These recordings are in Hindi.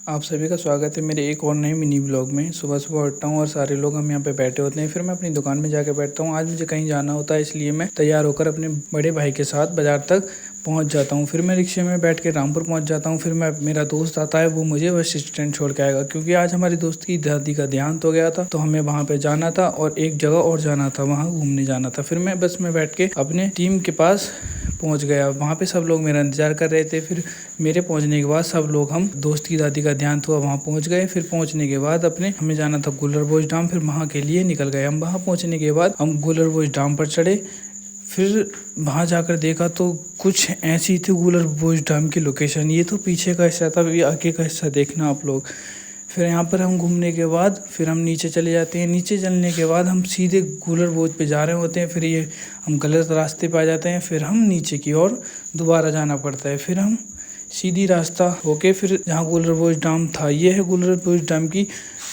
आप सभी का स्वागत है मेरे एक और नए मिनी ब्लॉग में। सुबह-सुबह उठता हूँ और सारे लोग हम यहाँ पे बैठे होते हैं। फिर मैं अपनी दुकान में जाके बैठता हूँ। आज मुझे कहीं जाना होता है, इसलिए मैं तैयार होकर अपने बड़े भाई के साथ बाज़ार तक पहुँच जाता हूँ। फिर मैं रिक्शे में बैठ के रामपुर पहुँच जाता हूँ। फिर मेरा दोस्त आता है, वो मुझे बस स्टैंड छोड़ के आएगा, क्योंकि आज हमारे दोस्त की दादी का देहांत हो गया था, तो हमें वहाँ पे जाना था और एक जगह और जाना था, वहाँ घूमने जाना था। फिर मैं बस में बैठ के अपने टीम के पास पहुंच गया। वहाँ पे सब लोग मेरा इंतज़ार कर रहे थे। फिर मेरे पहुंचने के बाद सब लोग, हम दोस्त की दादी का देहांत हुआ, वहाँ पहुंच गए। फिर पहुंचने के बाद हमें जाना था गुलरबोज डैम, फिर वहाँ के लिए निकल गए। हम वहाँ पहुंचने के बाद हम गुलरबोज डैम पर चढ़े। फिर वहाँ जाकर देखा तो कुछ ऐसी थी गुलरबोज डैम की लोकेशन। ये तो पीछे का हिस्सा था, ये आगे का हिस्सा देखना आप लोग। फिर यहाँ पर हम घूमने के बाद फिर हम नीचे चले जाते हैं। नीचे चलने के बाद हम सीधे गुलरबोज पे जा रहे होते हैं। फिर ये हम गलत रास्ते पे आ जाते हैं। फिर हम नीचे की ओर दोबारा जाना पड़ता है। फिर हम सीधी रास्ता होके फिर जहाँ गुलरबोज डैम था, ये है गुलरबोज डैम की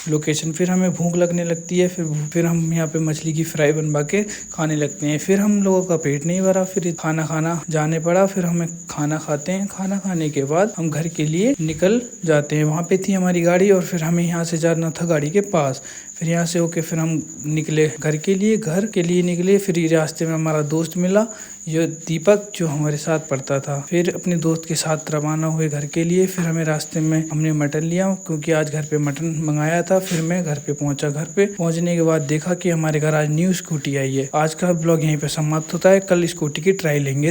लोकेशन। फिर हमें भूख लगने लगती है। फिर हम यहाँ पे मछली की फ्राई बनवा के खाने लगते हैं। फिर हम लोगों का पेट नहीं भरा, फिर खाना खाना जाने पड़ा। फिर हमें खाना खाते हैं। खाना खाने के बाद हम घर के लिए निकल जाते हैं। वहाँ पे थी हमारी गाड़ी और फिर हमें यहाँ से जाना था गाड़ी के पास। फिर यहाँ से होके फिर हम निकले घर के लिए निकले। फिर रास्ते में हमारा दोस्त मिला, ये दीपक, जो हमारे साथ पढ़ता था। फिर अपने दोस्त के साथ रवाना हुए घर के लिए। फिर हमें रास्ते में हमने मटन लिया, क्योंकि आज घर पे मटन मंगाया था। फिर मैं घर पे पहुंचा। घर पे पहुंचने के बाद देखा कि हमारे घर आज न्यू स्कूटी आई है। आज का ब्लॉग यहीं पे समाप्त होता है। कल स्कूटी की ट्राई लेंगे।